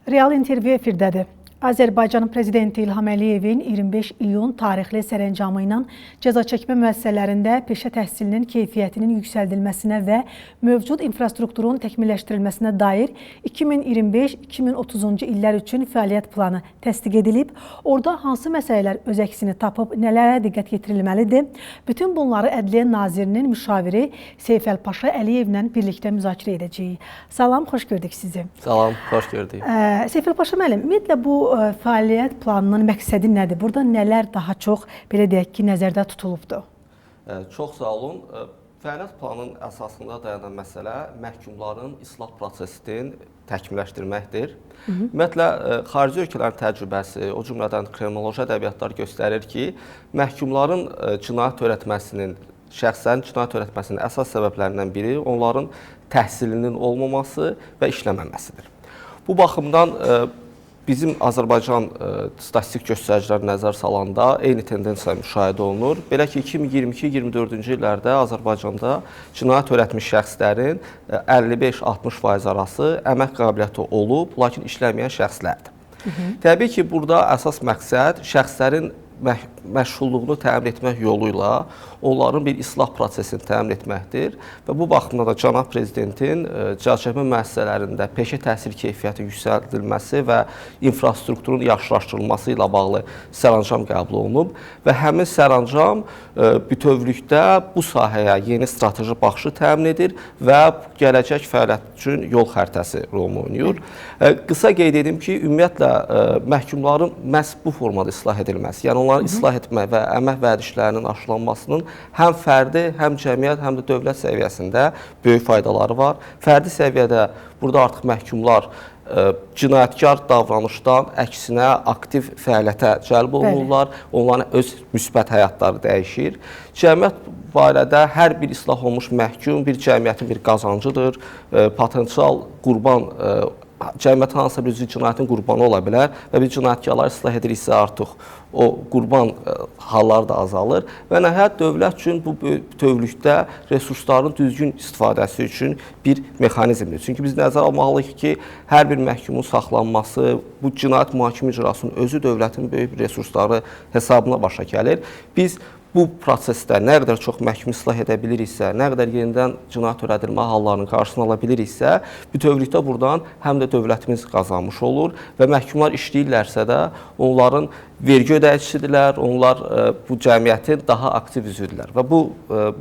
Real intervyu efirdədir. Azərbaycanın prezidenti İlham Əliyevin 25 iyun tarixli sərəncamı ilə cəza çəkmə müəssisələrində peşə təhsilinin keyfiyyətinin yüksəldilməsinə və mövcud infrastrukturun təkmilləşdirilməsinə dair 2025-2030-cu illər üçün fəaliyyət planı təsdiq edilib. Orada hansı məsələlər öz əksini tapıb, nələrə diqqət yetirilməlidir? Bütün bunları Ədliyyə Nazirinin müşaviri Seyfəl Paşa Əliyevlə birlikdə müzakirə edəcəyik. Salam, xoş gördük sizi. Salam, xoş gördük. Seyfəl Paşa müəllim, ümumiyyətlə bu fəaliyyət planının məqsədi nədir? Burada nələr daha çox, belə deyək ki, nəzərdə tutulubdur? Çox sağ olun. Fəaliyyət planının əsasında dayanan məsələ məhkumların islah prosesini təkmilləşdirməkdir. Ümumiyyətlə, xarici ölkələrin təcrübəsi, o cümlədən kriminoloji ədəbiyyatlar göstərir ki, məhkumların cinayət törətməsinin, şəxslərin cinayət törətməsinin əsas səbəblərindən biri onların təhsilinin olmaması və işləməməsidir. Bu baxımdan bizim Azərbaycan statistik göstəriciləri nəzər salanda eyni tendensiya müşahidə olunur. Belə ki, 2022-2024-cü illərdə Azərbaycanda cinayət törətmiş şəxslərin 55-60% arası əmək qabiliyyəti olub, lakin işləməyən şəxslərdir. Təbii ki, burada əsas məqsəd şəxslərin məşğulluğunu təmin etmək yolu ilə onların bir islah prosesini təmin etməkdir və bu baxımda da cənab prezidentin cəza çəkmə müəssisələrində peşə təhsil keyfiyyəti yüksəldilməsi və infrastrukturun yaxşılaşdırılması ilə bağlı sərəncam qəbul olunub və həmin sərəncam bütövlükdə bu sahəyə yeni strateji baxışı təmin edir və gələcək fəaliyyət üçün yol xəritəsi rolunu oynayır. Qısa qeyd edim ki, ümumiyyətlə məhkumların məhz bu formada islah edilməsi, yəni onları islah etmək və əmək vərdişlərinin aşılanmasının həm fərdi, həm cəmiyyət, həm də dövlət səviyyəsində böyük faydaları var. Fərdi səviyyədə burada artıq məhkumlar cinayətkar davranışdan əksinə aktiv fəaliyyətə cəlb olunurlar, onların öz müsbət həyatları dəyişir. Cəmiyyət barədə hər bir islah olmuş məhkum bir cəmiyyətin bir qazancıdır, potensial qurban cəmiyyətin hansısa bir cinayətin qurbanı ola bilər və biz cinayətkarları islah ediriksə artıq o qurban halları da azalır və nəhayət dövlət üçün bu bütövlükdə resursların düzgün istifadəsi üçün bir mexanizmdir. Çünki biz nəzərə almalıyıq ki, hər bir məhkumun saxlanması, bu cinayət mühakimə icrasının özü dövlətin böyük bir resursları hesabına başa gəlir. Biz bu prosesdə nə qədər çox məhkum islah edə biliriksə, nə qədər yenidən cinayət törədilmə hallarının qarşısını ala biliriksə, bütövlükdə buradan həm də dövlətimiz qazanmış olur və məhkumlar işləyirlərsə də onların vergi ödəyicisidirlər, onlar bu cəmiyyətin daha aktiv üzvüdürlər və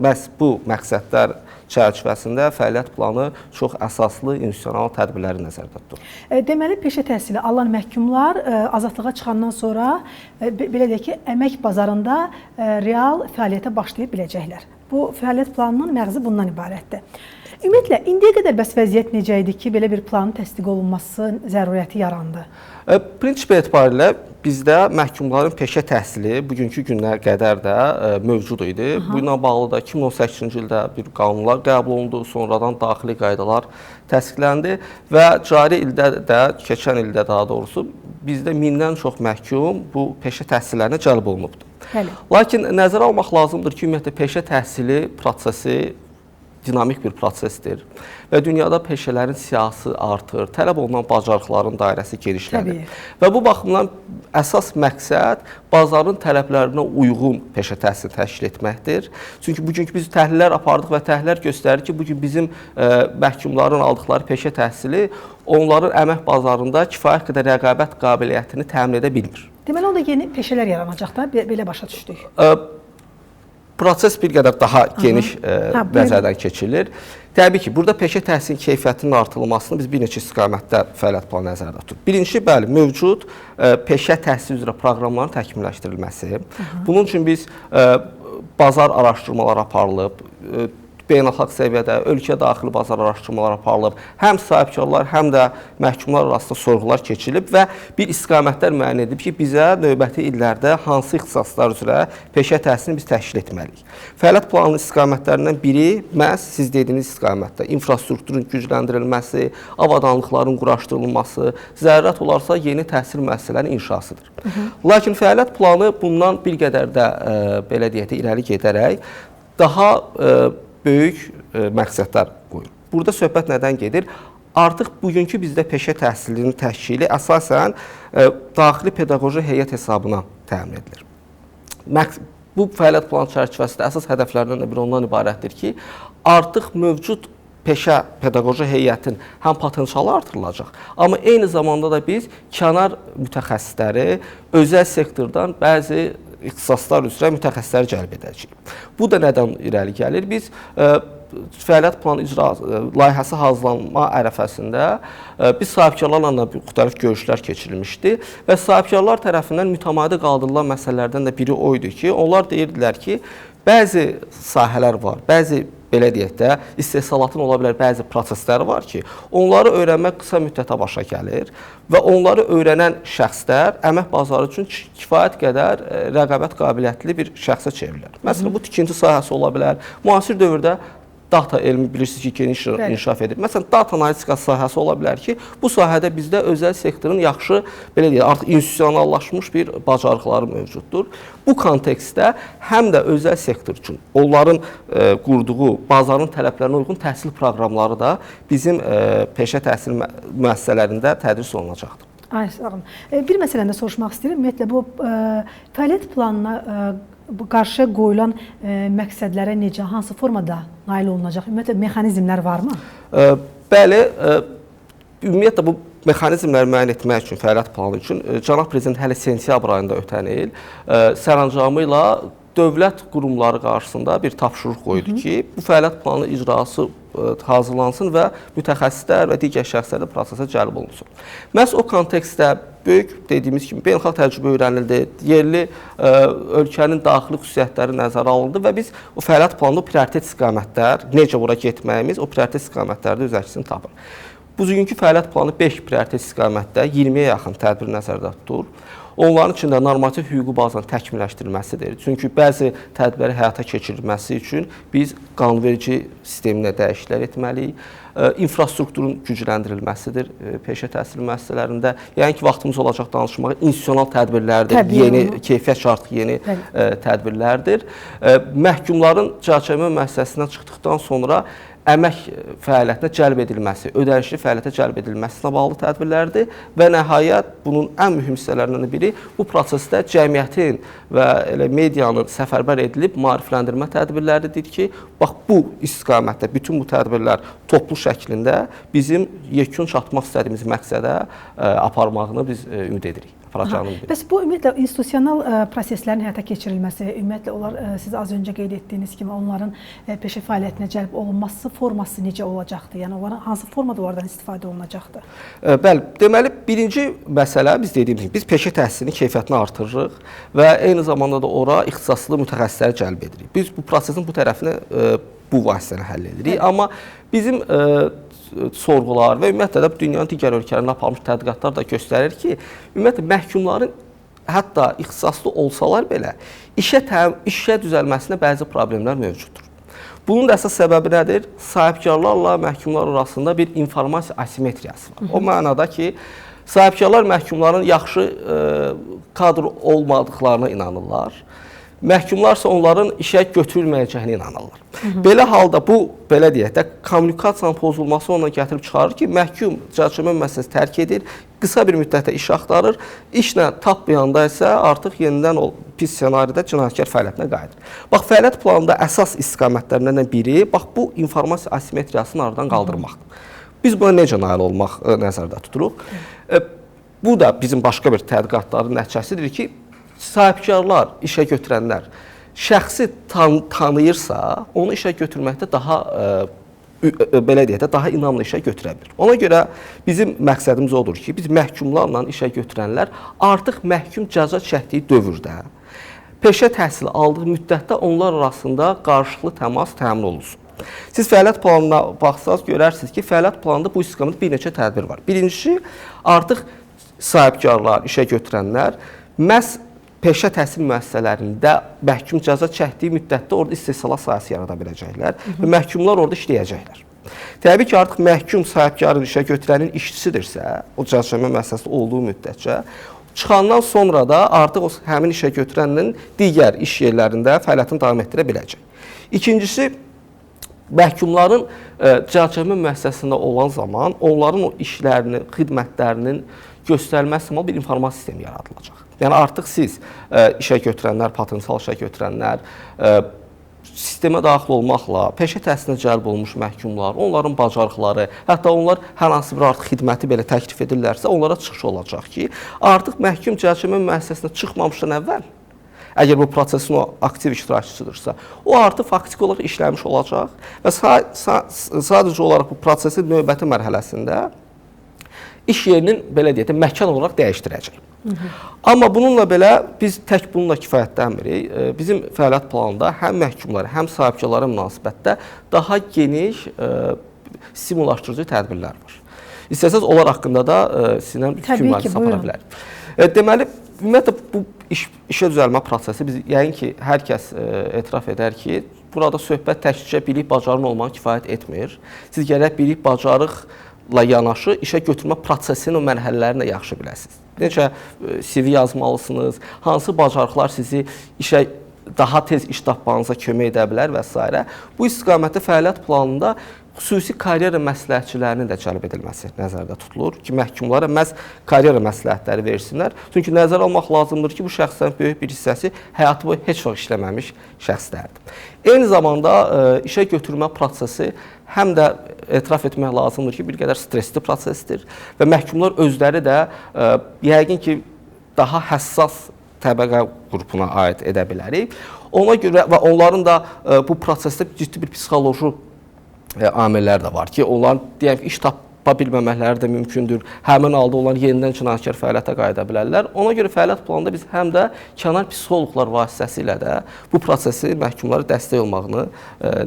məhz bu məqsədlər çərçivəsində fəaliyyət planı çox əsaslı institusional tədbirləri nəzərdə tutur. Deməli, peşə təhsili alan məhkumlar azadlığa çıxandan sonra, belə deyək ki, əmək bazarında real fəaliyyətə başlayıb biləcəklər. Bu fəaliyyət planının məğzi bundan ibarətdir. Ümumiyyətlə, indiyə qədər bəs vəziyyət necə idi ki, belə bir planın təsdiq olunması zəruriyyəti yarandı? Prinsip etibarilə bizdə məhkumların peşə təhsili bugünkü günlərə qədər də mövcud idi. Bu ilə bağlı da 2018-ci ildə bir qanunlar qəbul olundu, sonradan daxili qaydalar təsdiqləndi və cari ildə də, keçən ildə daha doğrusu, bizdə 1000-dən çox məhkum bu peşə təhsillərinə cəlb olunubdur. Lakin nəzərə almaq lazımdır ki, ümumiyyətlə peşə təhsili prosesi dinamik bir prosesdir və dünyada peşələrin siyahısı artır, tələb olunan bacarıqların dairəsi genişlənir. Və bu baxımdan əsas məqsəd bazarın tələblərinə uyğun peşə təhsili təşkil etməkdir. Çünki bugünkü biz təhlillər apardıq və təhlillər göstərir ki, bugün bizim məhkumların aldıqları peşə təhsili onların əmək bazarında kifayət qədər rəqabət qabiliyyətini təmin edə bilmir. Deməli, onda yeni peşələr yaranacaq da, belə başa düşdük. Proses bir qədər daha geniş nəzərdən keçirilir. Təbii ki, burada peşə təhsilinin keyfiyyətinin artırılmasını biz bir neçə istiqamətdə fəaliyyət planı nəzərdə tuturuq. Birincisi, bəli, mövcud peşə təhsili üzrə proqramların təkmilləşdirilməsi. Bunun üçün biz bazar araşdırmaları aparılıb, beynəlxalq səviyyədə, ölkə daxili bazar araşdırmaları aparılıb, həm sahibkarlar, həm də məhkumlar arasında sorğular keçirilib və bir istiqamətlər müəyyən edib ki, bizə növbəti illərdə hansı ixtisaslar üzrə peşə təhsilini biz təşkil etməliyik. Fəaliyyət planının istiqamətlərindən biri məhz siz dediyiniz istiqamətdə infrastrukturun gücləndirilməsi, avadanlıqların quraşdırılması, zərurət olarsa yeni təhsil müəssisələrinin inşasıdır. Lakin fəaliyyət planı bundan bir qədər də belə deyək də irəli gedərək daha böyük məqsədlər qoyur. Burada söhbət nədən gedir? artıq bugünkü bizdə peşə təhsilinin təşkili əsasən daxili pedaqoji heyət hesabına təmin edilir. Bu fəaliyyət planı çərçivəsində əsas hədəflərdən də biri ondan ibarətdir ki, artıq mövcud peşə pedaqoji heyətin həm potensialı artırılacaq, amma eyni zamanda da biz kənar mütəxəssisləri, özəl sektordan bəzi ixtisaslar üzrə mütəxəssisləri cəlb edəcəyik. Bu da nədən irəli gəlir? Biz fəaliyyət planı icra layihəsi hazırlanma ərəfəsində biz sahibkarlarla da müxtəlif görüşlər keçirilmişdi və sahibkarlar tərəfindən mütəmadi qaldırılan məsələlərdən də biri o idi ki, onlar deyirdilər ki, bəzi sahələr var, bəzi belə deyək də, istehsalatın ola bilər bəzi prosesləri var ki, onları öyrənmək qısa müddətə başa gəlir və onları öyrənən şəxslər əmək bazarı üçün kifayət qədər rəqabət qabiliyyətli bir şəxsə çevrilir. Məsələn, bu tikinti sahəsi ola bilər, müasir dövrdə data elmi bilirsiniz ki, geniş inkişaf edir. Məsələn, data analitika sahəsi ola bilər ki, bu sahədə bizdə özəl sektorun yaxşı, belə deyək, artıq institusionallaşmış bir bacarıqları mövcuddur. Bu kontekstdə həm də özəl sektor üçün onların qurduğu bazarın tələblərinə uyğun təhsil proqramları da bizim peşə təhsil müəssisələrində tədris olunacaqdır. Ay, sağ olun. Bir məsələni də soruşmaq istəyirəm. Ümumiyyətlə, bu fəaliyyət planına qarşıya qoyulan məqsədlərə necə, hansı formada nail olunacaq? Ümumiyyətlə, mexanizmlər varmı? Bəli, ümumiyyətlə bu mexanizmləri müəyyən etmək üçün, fəaliyyət planı üçün Cənab Prezident hələ sentyabr ayında ötən il sərəncamı ilə dövlət qurumları qarşısında bir tapşırıq qoydu ki, bu fəaliyyət planı icrası hazırlansın və mütəxəssislər və digər şəxslər də prosesə cəlb olunsun. Məhz o kontekstdə böyük dediyimiz kimi beynəlxalq təcrübə öyrənildi, yerli ölkənin daxili xüsusiyyətləri nəzərə alındı və biz o fəaliyyət planında prioritet istiqamətlər, necə bura getməyimiz, o prioritet istiqamətlərdə öz əksini tapır. Bugünkü fəaliyyət planı 5 prioritet istiqamətdə 20-yə yaxın tədbir nəzərdə tutur. Onların içində normativ hüquqi bazanın təkmilləşdirilməsidir. Çünki bəzi tədbirləri həyata keçirilməsi üçün biz qanunverici sisteminə dəyişikliklər etməliyik. İnfrastrukturun gücləndirilməsidir peşə təhsil müəssisələrində. Yəni ki, vaxtımız olacaq danışmağa, institusional tədbirlərdir, yeni keyfiyyət şartlı yeni tədbirlərdir. Məhkumların cəzaçəkmə müəssisəsindən çıxdıqdan sonra əmək fəaliyyətinə cəlb edilməsi, ödənişli fəaliyyətə cəlb edilməsinə bağlı tədbirlərdir və nəhayət bunun ən mühüm hissələrindən biri bu prosesdə cəmiyyətin və elə medianın səfərbər edilib maarifləndirmə tədbirləridir ki, bax bu istiqamətdə bütün bu tədbirlər toplu şəklində bizim yekun çatmaq istədiyimiz məqsədə aparmağını biz ümid edirik. Bəs bu ümumiyyətlə institusional proseslərin həyata keçirilməsi, ümumiyyətlə onlar siz az öncə qeyd etdiyiniz kimi onların peşə fəaliyyətinə cəlb olunması forması necə olacaqdır? Yəni onların hansı formada onlardan istifadə olunacaqdır? Bəli, deməli birinci məsələ biz dediyimiz kimi biz peşə təhsilinin keyfiyyətini artırırıq və eyni zamanda da ora ixtisaslı mütəxəssisləri cəlb edirik. Biz bu prosesin bu tərəfini bu vasitəni həll edirik, amma bizim sorğular və ümumiyyətlə də dünyanın digər ölkələrində aparılmış tədqiqatlar da göstərir ki, ümumiyyətlə məhkumların hətta ixtisaslı olsalar belə işə düzəlməsində bəzi problemlər mövcuddur. Bunun da əsas səbəbi nədir? Sahibkarlarla məhkumlar arasında bir informasiya asimetriyası var. O mənada ki, sahibkarlar məhkumların yaxşı kadr olmadıqlarına inanırlar. Məhkumlar isə onların işə götürülməyəcəyinə inanırlar. Belə halda bu, belə deyək də, kommunikasiyanın pozulması ona gətirib çıxarır ki, məhkum cəzaçəkmə müəssisəsini tərk edir, qısa bir müddətdə iş axtarır, işlə tapmayanda isə artıq yenidən o pis senaridə cinayətkar fəaliyyətinə qayıdır. Bax, fəaliyyət planında əsas istiqamətlərindən biri, bax, bu informasiya asimetriyasını aradan qaldırmaqdır. Biz buna necə nail olmaq nəzərdə tuturuq? Bu da bizim başqa bir tədqiqatların nəticəsidir ki, sahibkarlar, işə götürənlər şəxsi tanıyırsa, onu işə götürməkdə daha belə deyək də, daha inamlı işə götürə bilir. Ona görə bizim məqsədimiz odur ki, biz məhkumlarla işə götürənlər artıq məhkum cəza çəkdiyi dövrdə peşə təhsili aldığı müddətdə onlar arasında qarşılıqlı təmas təmin olunsun. Siz fəaliyyət planına baxsanız görərsiniz ki, fəaliyyət planında bu istiqamətdə bir neçə tədbir var. Birincisi, artıq sahibkarlar, işə götürənlər məhz peşə təhsil müəssisələrində məhkum cəza çəkdiyi müddətdə orada istehsalat sahəsi yarada biləcəklər və məhkumlar orada işləyəcəklər. Təbii ki, artıq məhkum sahibkarın işə götürənin işçisidirsə, o cəzaçəkmə müəssisəsində olduğu müddətcə, çıxandan sonra da artıq o həmin işə götürənin digər iş yerlərində fəaliyyətini davam etdirə biləcək. İkincisi, məhkumların cəzaçəkmə müəssisəsində olan zaman onların o işlərinin, xidmətlərinin göstərilməsi bir informasiya sistemi yaradılacaq. Yəni artıq siz işə götürənlər, potensial işə götürənlər, sistemə daxil olmaqla peşə təhsilinə cəlb olunmuş məhkumlar, onların bacarıqları, hətta onlar hər hansı bir artıq xidməti belə təklif edirlərsə, onlara çıxış olacaq ki, artıq məhkum cəzaçəkmə müəssisəsinə çıxmamışdan əvvəl, əgər bu prosesin o aktiv iştirakçısıdırsa, o artıq faktiki olaraq işləmiş olacaq və sadəcə olaraq bu prosesin növbəti mərhələsində iş yerinin, belə deyək də, məkan olaraq dəyişdirəcək. Amma bununla belə biz tək bununla kifayətlənmirik. Bizim fəaliyyət planında həm məhkumlara, həm sahibkarlara münasibətdə daha geniş stimullaşdırıcı tədbirlər var. İstəsəz onlar haqqında da sizinlə fikir mübadiləsi apara bilərik. Deməli, ümumiyyətlə bu işə düzəlmə prosesi biz yəqin ki, hər kəs etiraf edər ki, burada söhbət təkcə bilik bacarığın olmağı kifayət etmir. Siz gərək bilik bacarıqla yanaşı işə götürmə prosesinin o mərhələlərini də yaxşı biləsiniz. Necə CV yazmalısınız, hansı bacarıqlar sizi işə daha tez iş tapmanıza kömək edə bilər və s. Bu istiqamətdə fəaliyyət planında xüsusi karyera məsləhətçilərinin də cəlb edilməsi nəzərdə tutulur ki, məhkumlara məhz karyera məsləhətləri versinlər. Çünki nəzərə almaq lazımdır ki, bu şəxslərin böyük bir hissəsi həyatı boyu heç vaxt işləməmiş şəxslərdir. Eyni zamanda işə götürmə prosesi həm də etiraf etmək lazımdır ki, bir qədər stresli prosesdir və məhkumlar özləri də yəqin ki, daha həssas təbəqə qrupuna aid edə bilərik. Ona görə və onların da bu prosesdə ciddi bir psixoloji amillər də var ki, onların deyək, iş tapa bilməməkləri də mümkündür. Həmin halda onlar yenidən cinayətkar fəaliyyətə qayıda bilərlər. Ona görə fəaliyyət planında biz həm də kənar psixoloqlar vasitəsilə də bu prosesi məhkumlara dəstək olmağını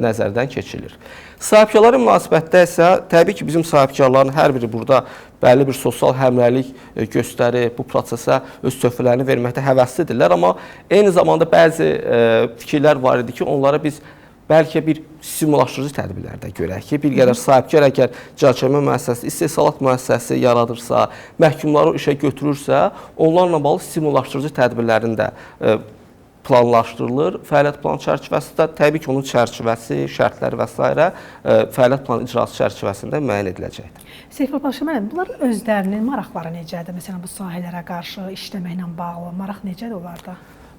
nəzərdən keçirilir. Sahibkarlara münasibətdə isə təbii ki, bizim sahibkarların hər biri burada bəlli bir sosial həmrəylik göstərib, bu prosesə öz töhfələrini verməkdə həvəslidirlər. Amma eyni zamanda bəzi fikirlər var idi ki, onlara biz bəlkə bir stimullaşdırıcı tədbirlər də görək ki, bir qədər sahibkar əgər cəzaçəkmə müəssisəsi, istehsalat müəssisəsi yaradırsa, məhkumları işə götürürsə, onlarla bağlı stimullaşdırıcı tədbirlərin də planlaşdırılır. Fəaliyyət planı çərçivəsində təbii ki, onun çərçivəsi, şərtləri və s. Fəaliyyət planı icrası çərçivəsində müəyyən ediləcəkdir. Seyful Paşa müəllim, bunların özlərinin maraqları necədir? Məsələn, bu sahələrə qarşı işləməklə bağlı maraq necədir onlarda?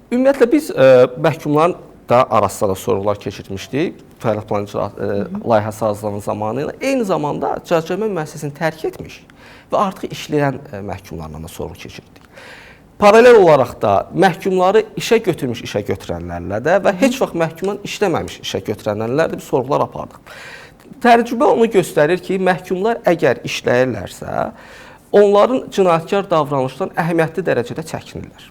Ümumiyyətlə biz məhkumların da arasında da sorğular keçirmişdik. Fəaliyyət planı layihəsi hazırlanan zamanı ilə eyni zamanda cəzaçəkmə müəssisəsini tərk etmiş və artıq işləyən məhkumlarla da sorğu keçirdik. Paralel olaraq da məhkumları işə götürmüş işə götürənlərlə də və heç vaxt məhkumdan işləməmiş işə götürənlərlə də bir sorğular apardıq. Təcrübə onu göstərir ki, məhkumlar əgər işləyirlərsə, onların cinayətkar davranışdan əhəmiyyətli dərəcədə çəkinirlər.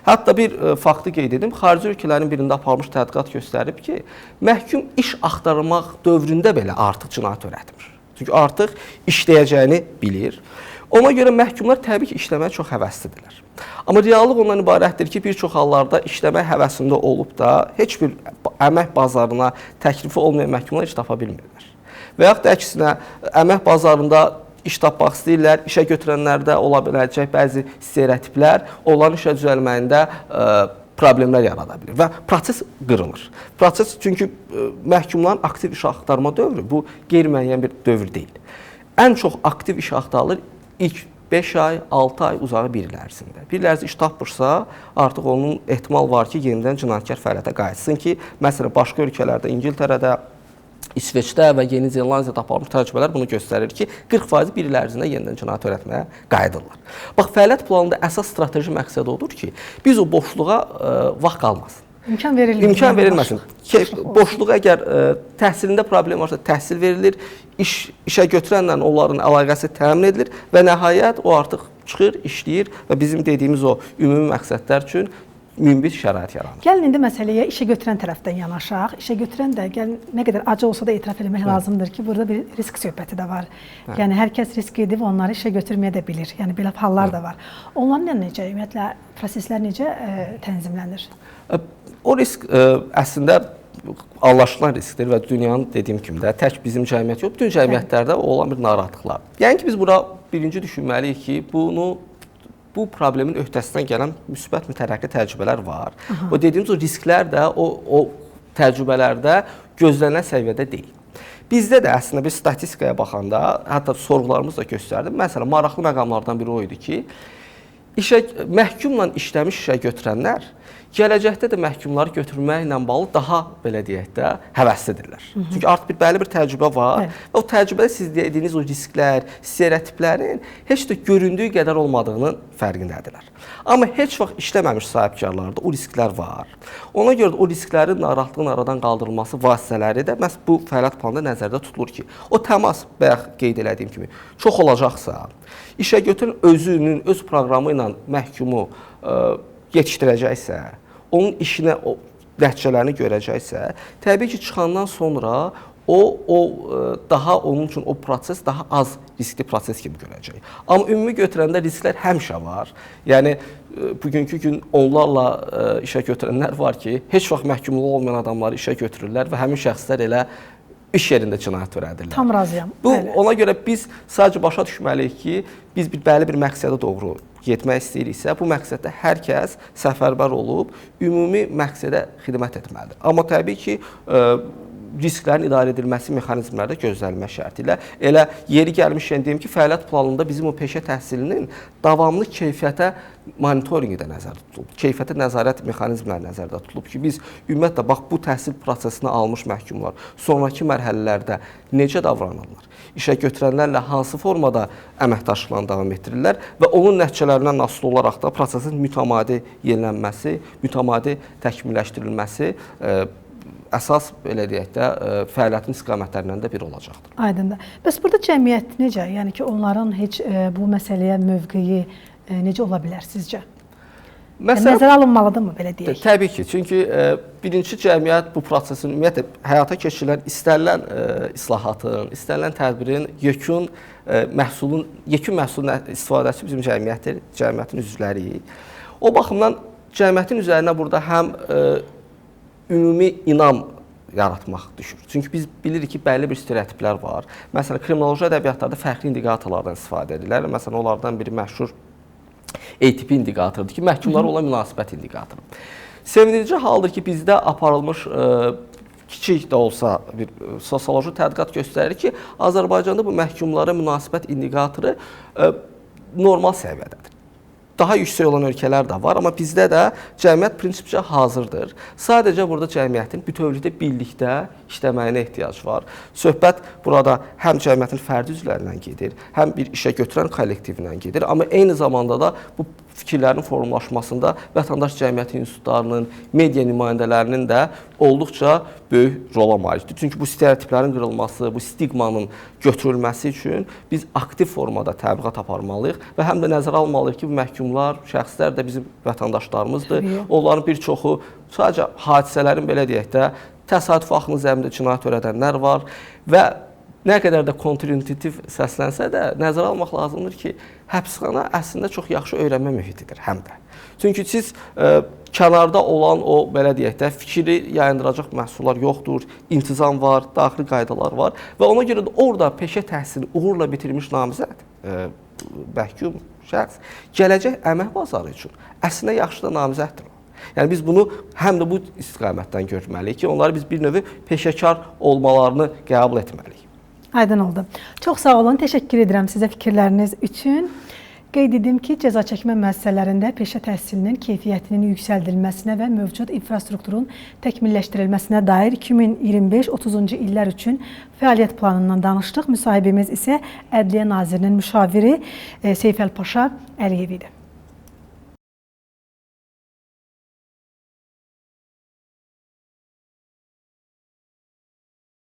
Hətta bir faktı qeyd edim, xarici ölkələrin birində aparılmış tədqiqat göstərib ki, məhkum iş axtarmaq dövründə belə artıq cinayət törətmir. Çünki artıq işləyəcəyini bilir. Ona görə məhkumlar təbii ki, işləməyə çox həvəslidirlər. Amma reallıq ondan ibarətdir ki, bir çox hallarda işləmək həvəsində olub da heç bir əmək bazarına təklifi olmayan məhkumlar iş tapa bilmirlər. Və yaxud da əksinə, əmək bazarında iş tapmaq istəyirlər, işə götürənlərdə ola biləcək bəzi stereotiplər onların işə düzəlməyində problemlər yarada bilir və proses qırılır. Proses çünki məhkumların aktiv iş axtarma dövrü bu qeyri-müəyyən bir dövr deyil. Ən çox aktiv iş axtarılır ilk 5 ay, 6 ay uzağı bir il ərzində. Bir il ərzində iş tapırsa, artıq onun ehtimal var ki, yenidən cinayətkar fəaliyyətə qayıtsın ki, məsələn, başqa ölkələrdə, İngiltərədə, İsveçdə və Yeni Zelandiyada aparılmış təcrübələr bunu göstərir ki, 40% bir il ərzində yenidən cinayət törətməyə qayıdırlar. Bax, fəaliyyət planında əsas strateji məqsəd odur ki, biz o boşluğa vaxt qalmasın. İmkan verilməsin. İmkan verilməsin. Boşluq əgər təhsilində problem varsa təhsil verilir, işə götürənlə onların əlaqəsi təmin edilir və nəhayət o artıq çıxır, işləyir və bizim dediyimiz o ümumi məqsədlər üçün münbit şərait yaranır. Gəlin indi məsələyə işə götürən tərəfdən yanaşaq. İşə götürən də nə qədər acı olsa da etiraf etmək lazımdır ki, burada bir risk söhbəti də var. Yəni hər kəs risk edib onları işə götürməyə də bilir. Yəni belə hallar da var. Onlarla necə, ümumiyyətlə proseslər necə tənzimlənir? O risk əslində anlaşılan riskdir və dünyanın dediyim kimi də tək bizim cəmiyyət yox, bütün cəmiyyətlərdə olan bir narahatlıqlar. Yəni ki, biz bura birinci düşünməliyik ki, bu problemin öhdəsindən gələn müsbət mütərəqqi təcrübələr var. O dediyimiz o risklər də o təcrübələrdə gözlənilən səviyyədə deyil. Bizdə də əslində bir statistikaya baxanda, hətta sorğularımız da göstərdi. Məsələn, maraqlı məqamlardan biri o idi ki, məhkumla işləmiş işə götürənlər gələcəkdə də məhkumları götürməklə bağlı daha, belə deyək də, həvəslidirlər. Çünki artıq bəlli bir təcrübə var və o təcrübədə siz dediyiniz o risklər, stereotiplərin heç də göründüyü qədər olmadığının fərqindədirlər. Amma heç vaxt işləməmiş sahibkarlarda o risklər var. Ona görə də o risklərin narahatlığın aradan qaldırılması vasitələri də məhz bu fəaliyyət planında nəzərdə tutulur ki, o təmas, bayaq qeyd elədiyim kimi, çox olacaqsa, işə götürən özünün, öz proqramı ilə məhkumu yetişdirəcəksə, onun işinə, nəticələrini görəcəksə, təbii ki, çıxandan sonra daha onun üçün o proses daha az riskli proses kimi görəcək. Amma ümumi götürəndə risklər həmişə var. Yəni, bugünkü gün onlarla işə götürənlər var ki, heç vaxt məhkumluğu olmayan adamları işə götürürlər və həmin şəxslər elə iş yerində cinayət törədirlər. Tam razıyam. Ona görə biz sadəcə başa düşməliyik ki, biz bəlli bir məqsədə doğru getmək istəyiriksə, bu məqsəddə hər kəs səfərbər olub, ümumi məqsədə xidmət etməlidir. Amma təbii ki, risklərin idarə edilməsi mexanizmləri də gözlənilmə şərti ilə. Elə yeri gəlmişkən deyim ki, fəaliyyət planında bizim o peşə təhsilinin davamlı keyfiyyətə monitorinqi də nəzərdə tutulub. Keyfiyyətə nəzarət mexanizmləri nəzərdə tutulub ki, biz ümumiyyətlə bax bu təhsil prosesinə almış məhkumlar sonrakı mərhələlərdə necə davranırlar? İşə götürənlərlə hansı formada əməkdaşlıqla davam etdirirlər və onun nəticələrindən asılı olaraq da prosesin mütəmadi yenilənməsi, mütəmadi təkmilləşdirilməsi əsas, belə deyək də, fəaliyyətin istiqamətlərindən də biri olacaqdır. Aydındır. Bəs burada cəmiyyət necə? Yəni ki, onların heç bu məsələyə mövqeyi necə ola bilər sizcə? Nəzərə alınmalıdırmı, belə deyək? Təbii ki, çünki birinci cəmiyyət bu prosesin ümumiyyətlə həyata keçirilən istənilən islahatın, istənilən tədbirin yekun məhsulun istifadəçisi bizim cəmiyyətdir, cəmiyyətin üzvləriyik. O baxımdan cəmiyyətin üzərinə burada həm ümumi inam yaratmaq düşür. Çünki biz bilirik ki, bəlli bir stereotiplər var. Məsələn, kriminoloji ədəbiyyatlarda fərqli indikatorlardan istifadə edirlər. Məsələn, onlardan biri məşhur ATP indikatordur ki, məhkumlara olan münasibət indikatoru. Sevindirici haldır ki, bizdə aparılmış kiçik də olsa bir sosioloji tədqiqat göstərir ki, Azərbaycanda bu məhkumlara münasibət indikatoru normal səviyyədədir. Daha yüksək olan ölkələr də var, amma bizdə də cəmiyyət prinsipcə hazırdır. Sadəcə burada cəmiyyətin bütövlükdə birlikdə işləməyinə ehtiyac var. Söhbət burada həm cəmiyyətin fərdi üzvlərindən gedir, həm bir işə götürən kollektivindən gedir. Amma eyni zamanda da bu fikirlərin formalaşmasında vətəndaş cəmiyyəti institutlarının, media nümayəndələrinin də olduqca böyük rola malikdir. Çünki bu stereotiplərin qırılması, bu stigmanın götürülməsi üçün biz aktiv formada təbliğat aparmalıyıq və həm də nəzərə almalıyıq ki, bu məhkumlar, şəxslər də bizim vətəndaşlarımızdır. Onların bir çoxu sadəcə hadisələrin, belə deyək də, təsadüf axını zəmində cinayət törədənlər var və nə qədər də kontraintuitiv səslənsə də nəzərə almaq lazımdır ki, həbsxana əslində çox yaxşı öyrənmə mühitidir həm də. Çünki siz kənarda olan o, belə deyək də, fikri yayındıracaq məhsullar yoxdur, intizam var, daxili qaydalar var və ona görə də orada peşə təhsili uğurla bitirmiş namizəd, məhkum şəxs, gələcək əmək bazarı üçün əslində yaxşı da namizəddir. Yəni biz bunu həm də bu istiqamətdən görməliyik ki, onları biz bir növ peşəkar olmalarını qəbul etməliyik. Aydın oldu. Çox sağ olun, təşəkkür edirəm sizə fikirləriniz üçün. Qeyd edim ki, cəza çəkmə müəssisələrində peşə təhsilinin keyfiyyətinin yüksəldilməsinə və mövcud infrastrukturun təkmilləşdirilməsinə dair 2025-30-cu illər üçün fəaliyyət planından danışdıq. Müsahibimiz isə Ədliyyə Nazirinin müşaviri Seyfəl Paşa Əliyev idi.